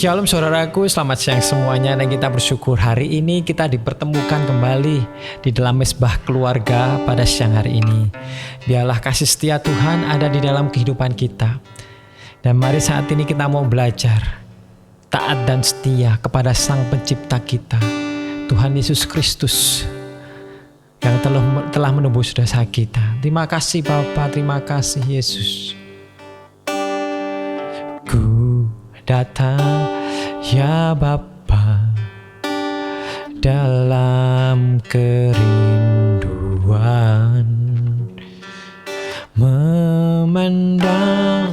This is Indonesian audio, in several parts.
Shalom saudaraku, selamat siang semuanya. Dan kita bersyukur hari ini kita dipertemukan kembali di dalam mesbah keluarga pada siang hari ini. Biarlah kasih setia Tuhan ada di dalam kehidupan kita. Dan mari saat ini kita mau belajar taat dan setia kepada Sang Pencipta kita, Tuhan Yesus Kristus, yang telah menebus dosa kita. Terima kasih Bapa, terima kasih Yesus. Ku datang ya Bapa dalam kerinduan, memandang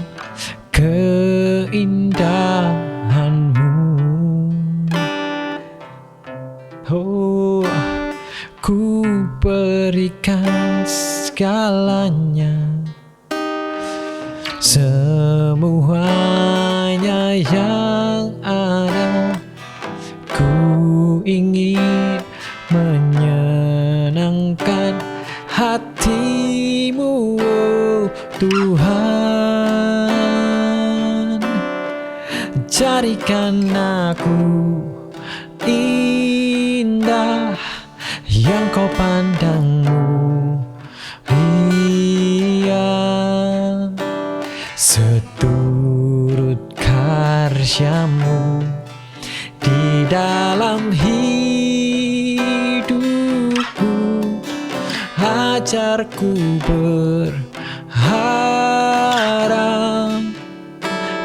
keindahan-Mu. Oh, ku berikan segalanya, semuanya yang ada. Ku ingin menyenangkan hati-Mu, oh Tuhan. Jadikan aku indah yang Kau pandang mulia, seturut karya-Mu di dalam hidupku. Ajarku berharap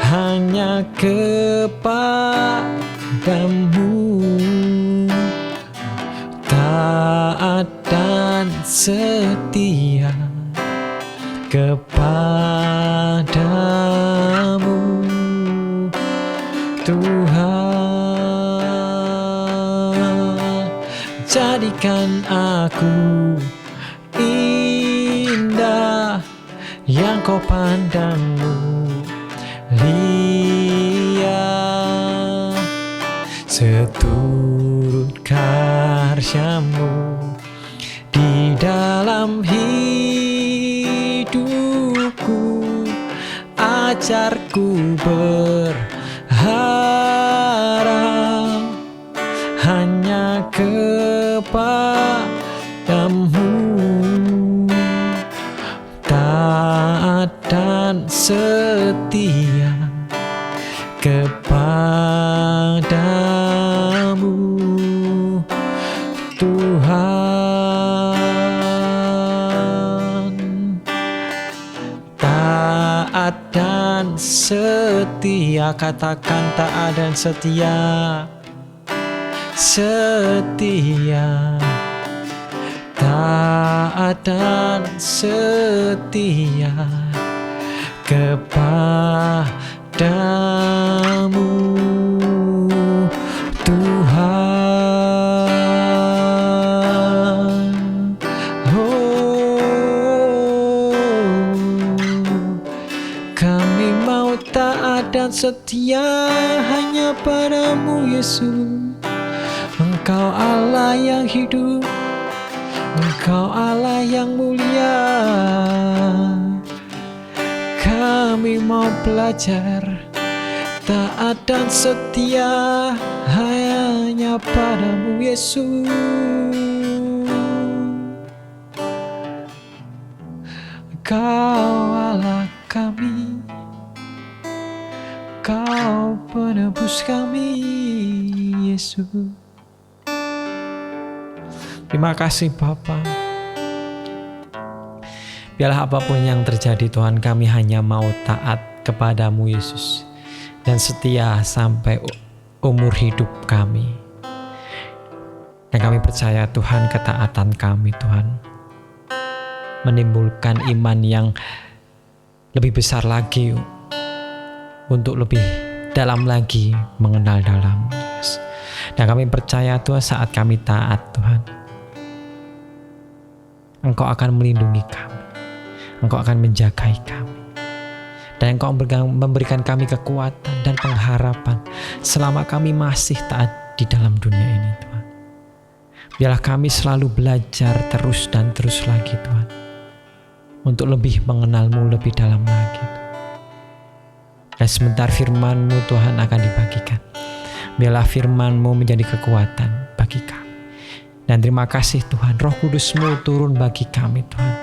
hanya kepada-Mu, taat dan setia kepada-Mu, Tuhan. Jadikan aku indah yang Kau pandang mulia, seturut karya-Mu di dalam hidupku. Ajarku berharap hanya kepada-Mu, taat dan setia kepada-Mu, Tuhan. Taat dan setia, katakan taat dan setia. Setia, taat dan setia kepada-Mu, Tuhan. Oh, kami mau taat dan setia hanya pada-Mu Yesus. Engkau Allah yang hidup, Engkau Allah yang mulia. Kami mau belajar taat dan setia hanya pada-Mu Yesus. Engkau Allah kami, Kau penebus kami Yesus. Terima kasih Bapa. Biarlah apapun yang terjadi Tuhan, kami hanya mau taat kepada-Mu Yesus dan setia sampai umur hidup kami. Dan kami percaya Tuhan, ketaatan kami Tuhan menimbulkan iman yang lebih besar lagi, untuk lebih dalam lagi mengenal dalam. Dan kami percaya Tuhan, saat kami taat Tuhan, Engkau akan melindungi kami, Engkau akan menjagai kami, dan Engkau memberikan kami kekuatan dan pengharapan selama kami masih taat di dalam dunia ini Tuhan. Biarlah kami selalu belajar terus dan terus lagi Tuhan, untuk lebih mengenal-Mu lebih dalam lagi. Dan sebentar firman-Mu Tuhan akan dibagikan, Biarlah firman-Mu menjadi kekuatan bagi kami. Dan terima kasih Tuhan, Roh Kudus-Mu turun bagi kami Tuhan.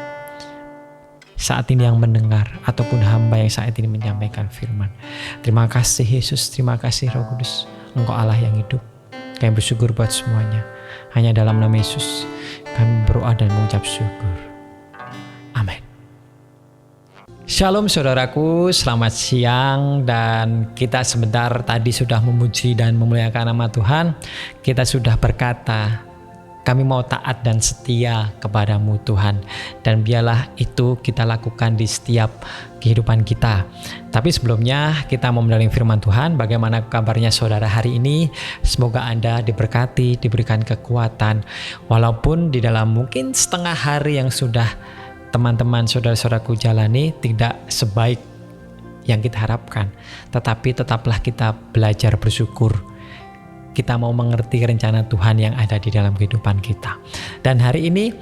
Saat ini yang mendengar ataupun hamba yang saat ini menyampaikan firman. Terima kasih Yesus, terima kasih Roh Kudus. Engkau Allah yang hidup. Kami bersyukur buat semuanya. Hanya dalam nama Yesus kami berdoa dan mengucap syukur. Amin. Shalom saudaraku, selamat siang. Dan kita sebentar tadi sudah memuji dan memuliakan nama Tuhan. Kita sudah berkata, kami mau taat dan setia kepadamu Tuhan. Dan biarlah itu kita lakukan di setiap kehidupan kita. Tapi sebelumnya kita mau mendengar firman Tuhan. Bagaimana kabarnya saudara hari ini? Semoga Anda diberkati, diberikan kekuatan. Walaupun di dalam mungkin setengah hari yang sudah teman-teman saudara-saudaraku jalani tidak sebaik yang kita harapkan. Tetapi tetaplah kita belajar bersyukur. Kita mau mengerti rencana Tuhan yang ada di dalam kehidupan kita. Dan hari ini,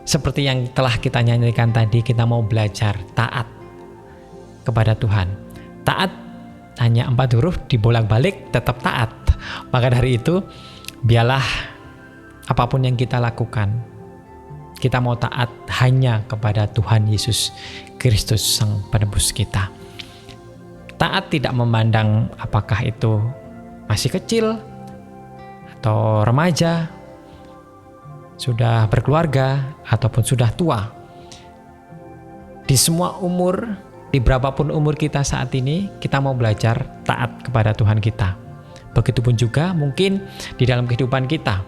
seperti yang telah kita nyanyikan tadi, kita mau belajar taat kepada Tuhan. Taat hanya 4 huruf, dibolak-balik tetap taat. Maka dari itu, biarlah apapun yang kita lakukan, kita mau taat hanya kepada Tuhan Yesus Kristus Sang Penebus kita. Taat tidak memandang apakah itu masih kecil atau remaja, sudah berkeluarga, ataupun sudah tua. Di semua umur, di berapapun umur kita saat ini, kita mau belajar taat kepada Tuhan kita. Begitupun juga mungkin di dalam kehidupan kita.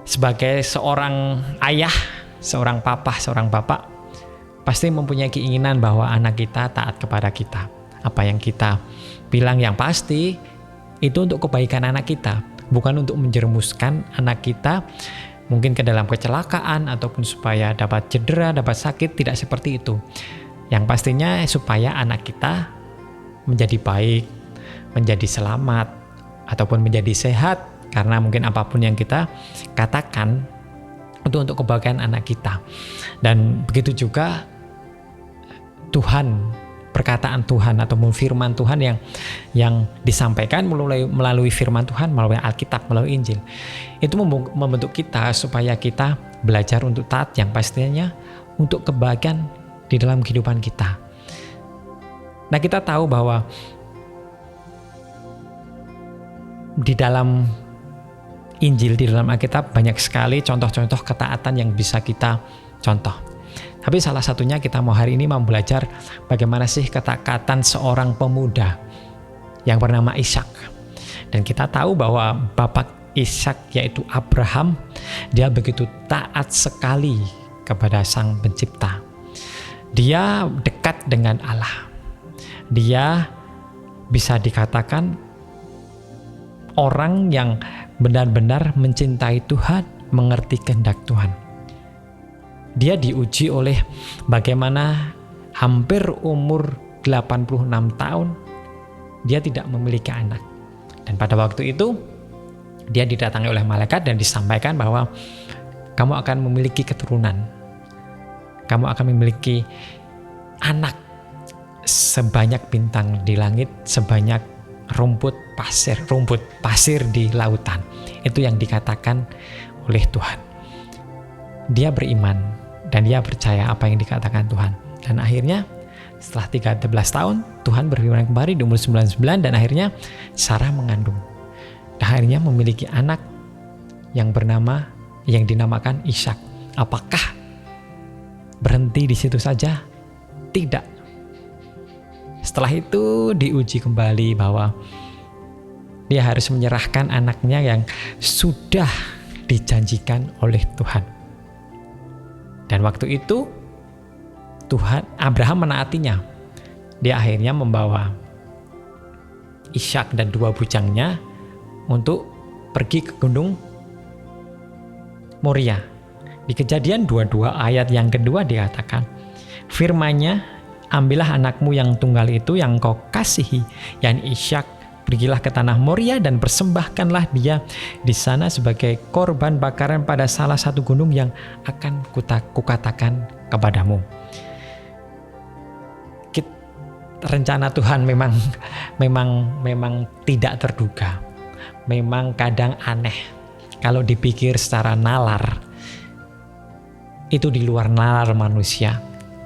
Sebagai seorang ayah, seorang papa, seorang bapak, pasti mempunyai keinginan bahwa anak kita taat kepada kita. Apa yang kita bilang yang pasti, itu untuk kebaikan anak kita. Bukan untuk menjerumuskan anak kita mungkin ke dalam kecelakaan ataupun supaya dapat cedera, dapat sakit, tidak seperti itu. Yang pastinya supaya anak kita menjadi baik, menjadi selamat, ataupun menjadi sehat, karena mungkin apapun yang kita katakan untuk kebaikan anak kita. Dan begitu juga Tuhan, perkataan Tuhan atau firman Tuhan yang disampaikan melalui firman Tuhan, melalui Alkitab, melalui Injil. Itu membentuk kita supaya kita belajar untuk taat, yang pastinya untuk kebaikan di dalam kehidupan kita. Nah, kita tahu bahwa di dalam Injil, di dalam Alkitab banyak sekali contoh-contoh ketaatan yang bisa kita contoh. Tapi salah satunya kita mau hari ini mau belajar bagaimana sih ketaatan seorang pemuda yang bernama Ishak. Dan kita tahu bahwa bapak Ishak yaitu Abraham, dia begitu taat sekali kepada Sang Pencipta. Dia dekat dengan Allah. Dia bisa dikatakan orang yang benar-benar mencintai Tuhan, mengerti kehendak Tuhan. Dia diuji oleh bagaimana hampir umur 86 tahun dia tidak memiliki anak. Dan pada waktu itu dia didatangi oleh malaikat dan disampaikan bahwa kamu akan memiliki keturunan. Kamu akan memiliki anak sebanyak bintang di langit, sebanyak rumput pasir di lautan. Itu yang dikatakan oleh Tuhan. Dia beriman dan dia percaya apa yang dikatakan Tuhan. Dan akhirnya setelah 13 tahun Tuhan berfirman kembali di umur 99, dan akhirnya Sarah mengandung. Dan akhirnya memiliki anak yang dinamakan Ishak. Apakah berhenti di situ saja? Tidak. Setelah itu diuji kembali bahwa dia harus menyerahkan anaknya yang sudah dijanjikan oleh Tuhan. Dan waktu itu Abraham menaatinya. Dia akhirnya membawa Ishak dan 2 bujangnya untuk pergi ke gunung Moria. Di Kejadian 22 ayat yang kedua dikatakan, firman-Nya, ambillah anakmu yang tunggal itu yang kau kasihi, yakni Ishak, pergilah ke tanah Moria dan persembahkanlah dia di sana sebagai korban bakaran pada salah satu gunung yang akan kukatakan kepadamu. Rencana Tuhan memang tidak terduga. memang kadang aneh. Kalau dipikir secara nalar, itu di luar nalar manusia.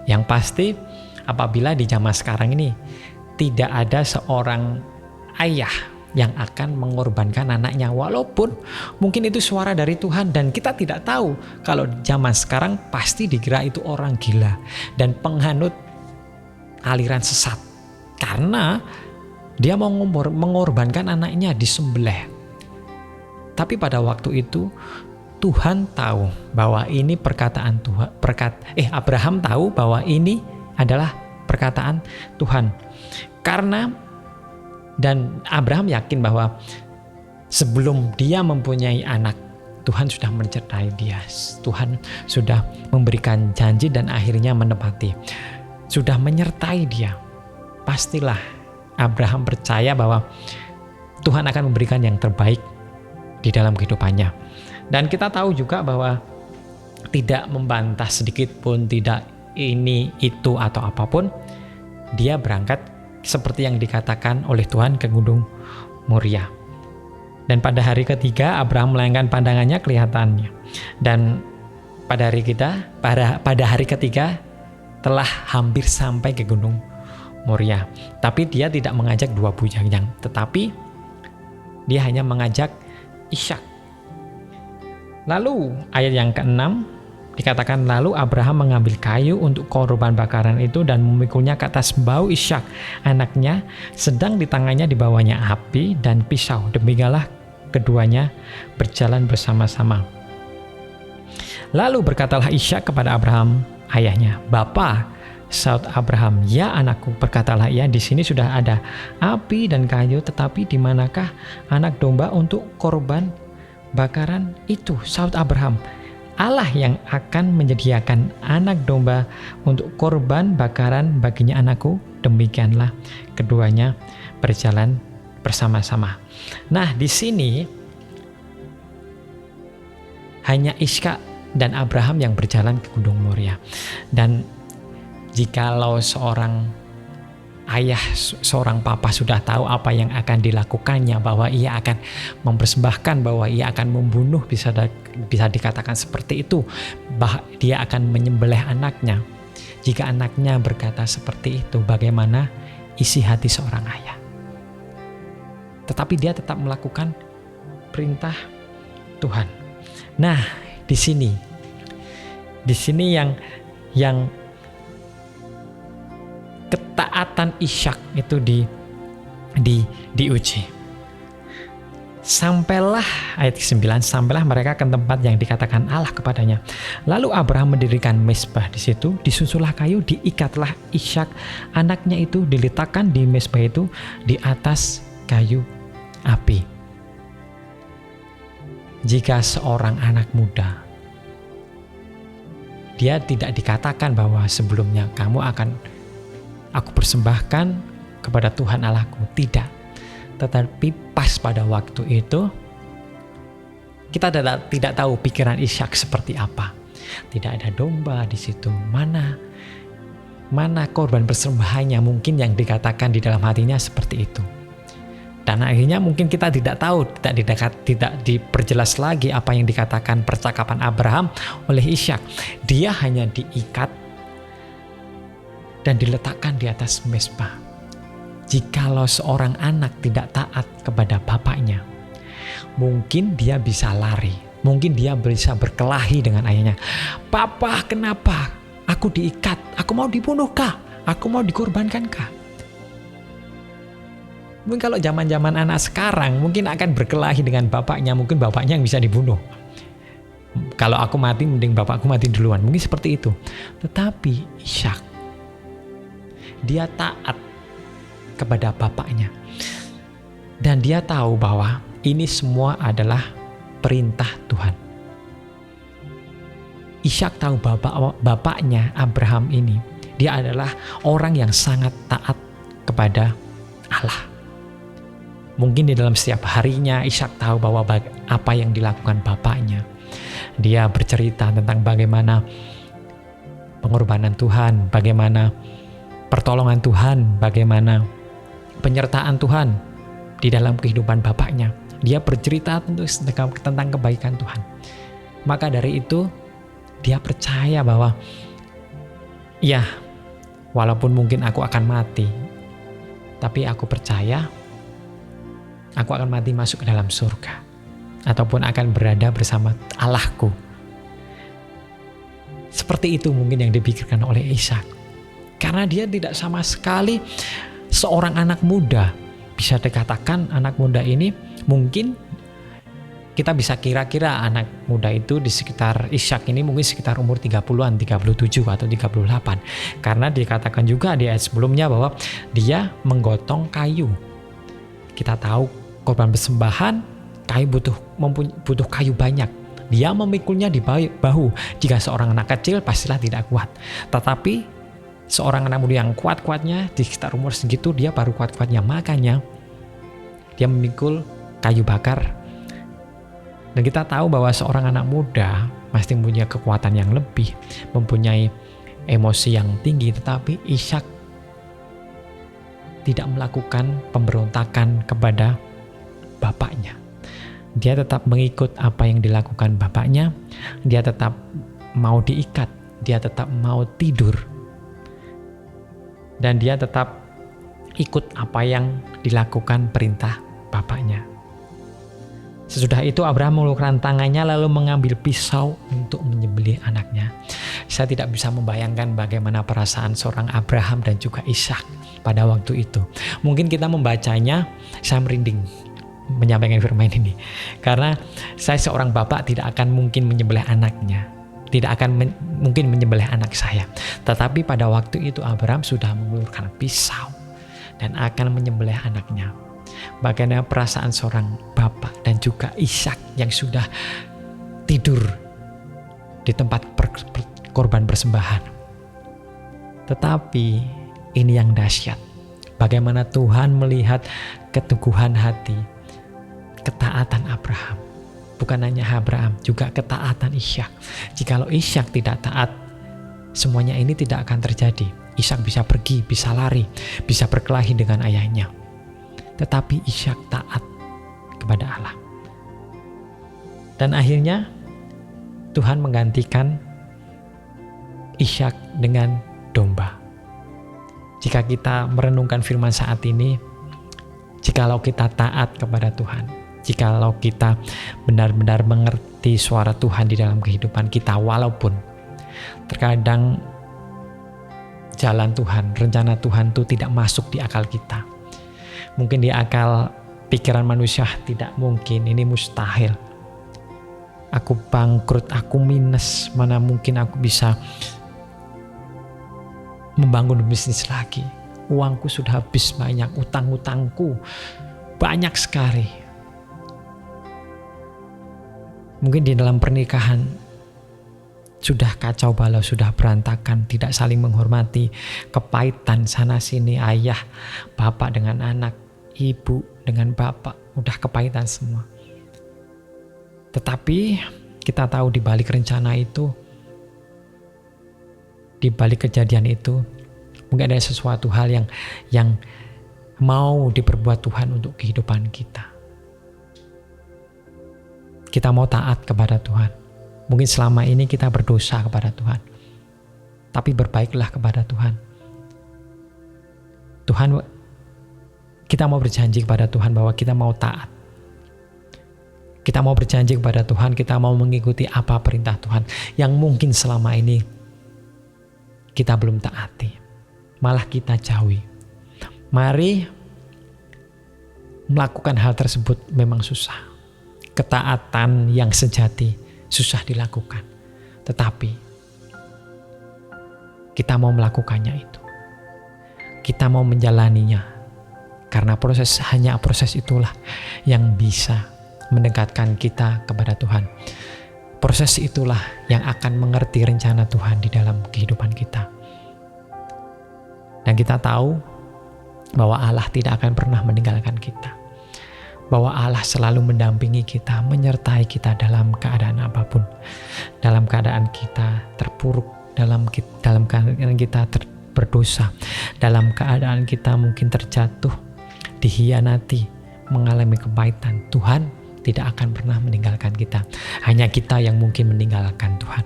Yang pasti apabila di zaman sekarang ini tidak ada seorang ayah yang akan mengorbankan anaknya, walaupun mungkin itu suara dari Tuhan dan kita tidak tahu. Kalau zaman sekarang pasti dikira itu orang gila dan penghanut aliran sesat, karena dia mau mengorbankan anaknya disembelih. Tapi pada waktu itu Tuhan tahu bahwa ini perkataan Tuhan. Abraham tahu bahwa ini adalah perkataan Tuhan. Dan Abraham yakin bahwa sebelum dia mempunyai anak, Tuhan sudah menyertai dia. Tuhan sudah memberikan janji dan akhirnya menepati. Sudah menyertai dia. Pastilah Abraham percaya bahwa Tuhan akan memberikan yang terbaik di dalam kehidupannya. Dan kita tahu juga bahwa tidak membantah sedikit pun, tidak ini, itu, atau apapun. Dia berangkat seperti yang dikatakan oleh Tuhan ke Gunung Moria. Dan pada hari ketiga Abraham melayangkan pandangannya kelihatannya. Dan pada hari ketiga telah hampir sampai ke Gunung Moria. Tapi dia tidak mengajak 2 bujang, tetapi dia hanya mengajak Ishak. Lalu ayat yang ke-6 dikatakan, lalu Abraham mengambil kayu untuk korban bakaran itu dan memikulnya ke atas bahu Ishak anaknya, sedang di tangannya dibawanya api dan pisau. Demikianlah keduanya berjalan bersama-sama. Lalu berkatalah Ishak kepada Abraham ayahnya, "Bapa," saud Abraham. "Ya anakku," berkatalah ia, "di sini sudah ada api dan kayu, tetapi di manakah anak domba untuk korban bakaran itu?" Saud Abraham, "Allah yang akan menyediakan anak domba untuk korban bakaran baginya anakku." Demikianlah keduanya berjalan bersama-sama. Nah, di sini hanya Ishak dan Abraham yang berjalan ke Gunung Moria. Dan jikalau seorang ayah, seorang papa sudah tahu apa yang akan dilakukannya, bahwa ia akan mempersembahkan, bahwa ia akan membunuh, bisa dikatakan seperti itu, bahwa dia akan menyembelih anaknya. Jika anaknya berkata seperti itu, bagaimana isi hati seorang ayah? Tetapi dia tetap melakukan perintah Tuhan. Nah, di sini yang ketaatan Ishak itu diuji. Sampailah ayat 9, sampailah mereka ke tempat yang dikatakan Allah kepadanya. Lalu Abraham mendirikan mezbah di situ, disusulah kayu, diikatlah Ishak anaknya itu, diletakkan di mezbah itu di atas kayu api. Jika seorang anak muda, dia tidak dikatakan bahwa sebelumnya aku persembahkan kepada Tuhan Allahku, tidak. Tetapi pas pada waktu itu kita tidak tahu pikiran Ishak seperti apa. Tidak ada domba di situ. Mana korban persembahannya, mungkin yang dikatakan di dalam hatinya seperti itu. Dan akhirnya mungkin kita tidak tahu, tidak diperjelas lagi apa yang dikatakan percakapan Abraham oleh Ishak. Dia hanya diikat dan diletakkan di atas mezbah. Jikalau seorang anak tidak taat kepada bapaknya, mungkin dia bisa lari, mungkin dia bisa berkelahi dengan ayahnya. "Papa, kenapa? Aku diikat, aku mau dibunuh kah? Aku mau dikorbankan kah?" Mungkin kalau zaman-zaman anak sekarang mungkin akan berkelahi dengan bapaknya, mungkin bapaknya yang bisa dibunuh. Kalau aku mati, mending bapakku mati duluan, mungkin seperti itu. Tetapi Ishak, dia taat kepada bapaknya. Dan dia tahu bahwa ini semua adalah perintah Tuhan. Ishak tahu bapaknya Abraham ini, dia adalah orang yang sangat taat kepada Allah. Mungkin di dalam setiap harinya Ishak tahu bahwa apa yang dilakukan bapaknya. Dia bercerita tentang bagaimana pengorbanan Tuhan, bagaimana pertolongan Tuhan, bagaimana penyertaan Tuhan di dalam kehidupan bapaknya. Dia bercerita tentang kebaikan Tuhan. Maka dari itu dia percaya bahwa ya, walaupun mungkin aku akan mati, tapi aku percaya aku akan mati masuk ke dalam surga, ataupun akan berada bersama Allahku. Seperti itu mungkin yang dipikirkan oleh Ishak. Karena dia tidak sama sekali seorang anak muda. Bisa dikatakan anak muda ini mungkin kita bisa kira-kira anak muda itu di sekitar Ishak ini mungkin sekitar umur 30-an, 37 atau 38. Karena dikatakan juga di ayat sebelumnya bahwa dia menggotong kayu. Kita tahu korban persembahan, kayu butuh kayu banyak. Dia memikulnya di bahu. Jika seorang anak kecil pastilah tidak kuat. Tetapi seorang anak muda yang kuat-kuatnya di sekitar umur segitu dia baru kuat-kuatnya. Makanya dia memikul kayu bakar. Dan kita tahu bahwa seorang anak muda pasti mempunyai kekuatan yang lebih, mempunyai emosi yang tinggi. Tetapi Ishak tidak melakukan pemberontakan kepada bapaknya. Dia tetap mengikut apa yang dilakukan bapaknya. Dia tetap mau diikat. Dia tetap mau tidur. Dan dia tetap ikut apa yang dilakukan perintah bapaknya. Sesudah itu Abraham mengulurkan tangannya lalu mengambil pisau untuk menyembelih anaknya. Saya tidak bisa membayangkan bagaimana perasaan seorang Abraham dan juga Ishak pada waktu itu. Mungkin kita membacanya, saya merinding menyampaikan firman ini. Karena saya seorang bapak tidak akan mungkin menyembelih anaknya. Tidak akan mungkin menyembelih anak saya. Tetapi pada waktu itu Abraham sudah mengulurkan pisau dan akan menyembelih anaknya. Bagaimana perasaan seorang bapak dan juga Ishak yang sudah tidur di tempat korban persembahan. Tetapi ini yang dahsyat. Bagaimana Tuhan melihat keteguhan hati, ketaatan Abraham. Bukan hanya Abraham, juga ketaatan Ishak. Jikalau Ishak tidak taat, semuanya ini tidak akan terjadi. Ishak bisa pergi, bisa lari, bisa berkelahi dengan ayahnya. Tetapi Ishak taat kepada Allah. Dan akhirnya Tuhan menggantikan Ishak dengan domba. Jika kita merenungkan firman saat ini, jikalau kita taat kepada Tuhan, jikalau kita benar-benar mengerti suara Tuhan di dalam kehidupan kita, walaupun terkadang jalan Tuhan, rencana Tuhan itu tidak masuk di akal kita. Mungkin di akal pikiran manusia tidak mungkin, ini mustahil. Aku bangkrut, aku minus, mana mungkin aku bisa membangun bisnis lagi. Uangku sudah habis banyak, utang-utangku banyak sekali. Mungkin di dalam pernikahan sudah kacau balau, sudah berantakan, tidak saling menghormati, kepahitan sana sini, ayah, bapak dengan anak, ibu dengan bapak, udah kepahitan semua. Tetapi kita tahu di balik rencana itu, di balik kejadian itu, mungkin ada sesuatu hal yang mau diperbuat Tuhan untuk kehidupan kita. Kita mau taat kepada Tuhan. Mungkin selama ini kita berdosa kepada Tuhan. Tapi berbaiklah kepada Tuhan. Kita mau berjanji kepada Tuhan bahwa kita mau taat. Kita mau berjanji kepada Tuhan, kita mau mengikuti apa perintah Tuhan yang mungkin selama ini kita belum taati. Malah kita jauhi. Mari melakukan hal tersebut memang susah. Ketaatan yang sejati susah dilakukan. Tetapi kita mau melakukannya itu. Kita mau menjalaninya. Karena hanya proses itulah yang bisa mendekatkan kita kepada Tuhan. Proses itulah yang akan mengerti rencana Tuhan di dalam kehidupan kita. Dan kita tahu bahwa Allah tidak akan pernah meninggalkan kita. Bahwa Allah selalu mendampingi kita, menyertai kita dalam keadaan apapun. Dalam keadaan kita terpuruk, dalam keadaan kita berdosa, dalam keadaan kita mungkin terjatuh, dihianati, mengalami kepahitan, Tuhan tidak akan pernah meninggalkan kita. Hanya kita yang mungkin meninggalkan Tuhan.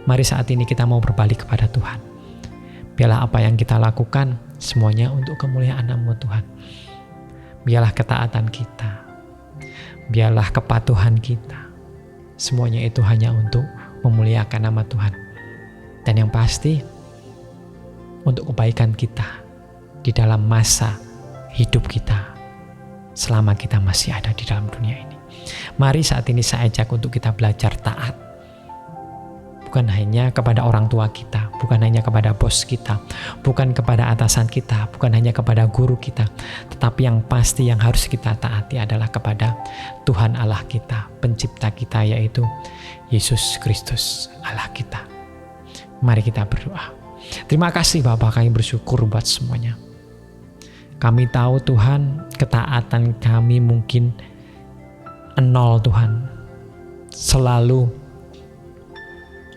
Mari saat ini kita mau berbalik kepada Tuhan. Biarlah apa yang kita lakukan semuanya untuk kemuliaan nama Tuhan. Biarlah ketaatan kita, biarlah kepatuhan kita, semuanya itu hanya untuk memuliakan nama Tuhan. Dan yang pasti untuk kebaikan kita di dalam masa hidup kita selama kita masih ada di dalam dunia ini. Mari saat ini saya ajak untuk kita belajar taat. Bukan hanya kepada orang tua kita, bukan hanya kepada bos kita, bukan kepada atasan kita, bukan hanya kepada guru kita, tetapi yang pasti yang harus kita taati adalah kepada Tuhan Allah kita, pencipta kita, yaitu Yesus Kristus Allah kita. Mari kita berdoa. Terima kasih Bapa, kami bersyukur buat semuanya. Kami tahu Tuhan, ketaatan kami mungkin nol Tuhan. Selalu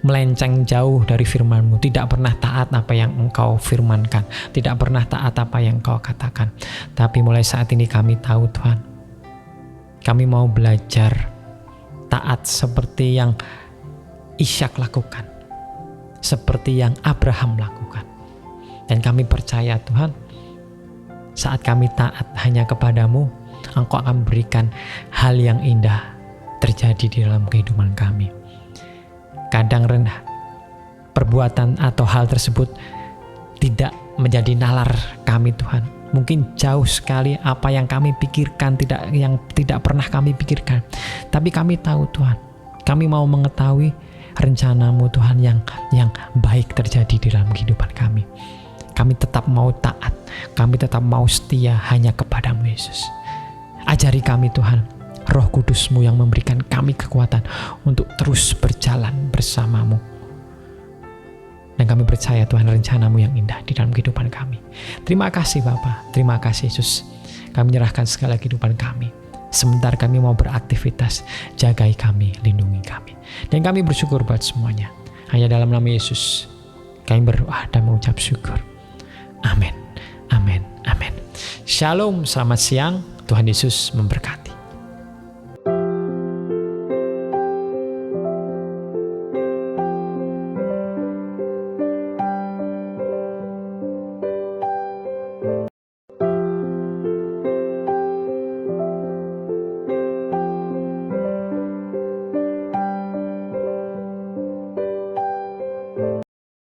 melenceng jauh dari firman-Mu, tidak pernah taat apa yang Engkau firmankan, tidak pernah taat apa yang Engkau katakan. Tapi mulai saat ini kami tahu Tuhan, kami mau belajar taat seperti yang Ishak lakukan, seperti yang Abraham lakukan. Dan kami percaya Tuhan, saat kami taat hanya kepadamu, Engkau akan berikan hal yang indah terjadi di dalam kehidupan kami. Kadang perbuatan atau hal tersebut tidak menjadi nalar kami Tuhan. Mungkin jauh sekali apa yang kami pikirkan, yang tidak pernah kami pikirkan. Tapi kami tahu Tuhan, kami mau mengetahui rencana-Mu Tuhan yang baik terjadi di dalam kehidupan kami. Kami tetap mau taat, kami tetap mau setia hanya kepadamu Yesus. Ajari kami Tuhan, Roh Kudus-Mu yang memberikan kami kekuatan untuk terus berjalan bersama-Mu. Dan kami percaya Tuhan rencana-Mu yang indah di dalam kehidupan kami. Terima kasih Bapa, terima kasih Yesus. Kami menyerahkan segala kehidupan kami. Sebentar kami mau beraktivitas, jagai kami, lindungi kami. Dan kami bersyukur buat semuanya. Hanya dalam nama Yesus kami berdoa dan mengucap syukur. Amin, amin, amin. Shalom, selamat siang. Tuhan Yesus memberkati.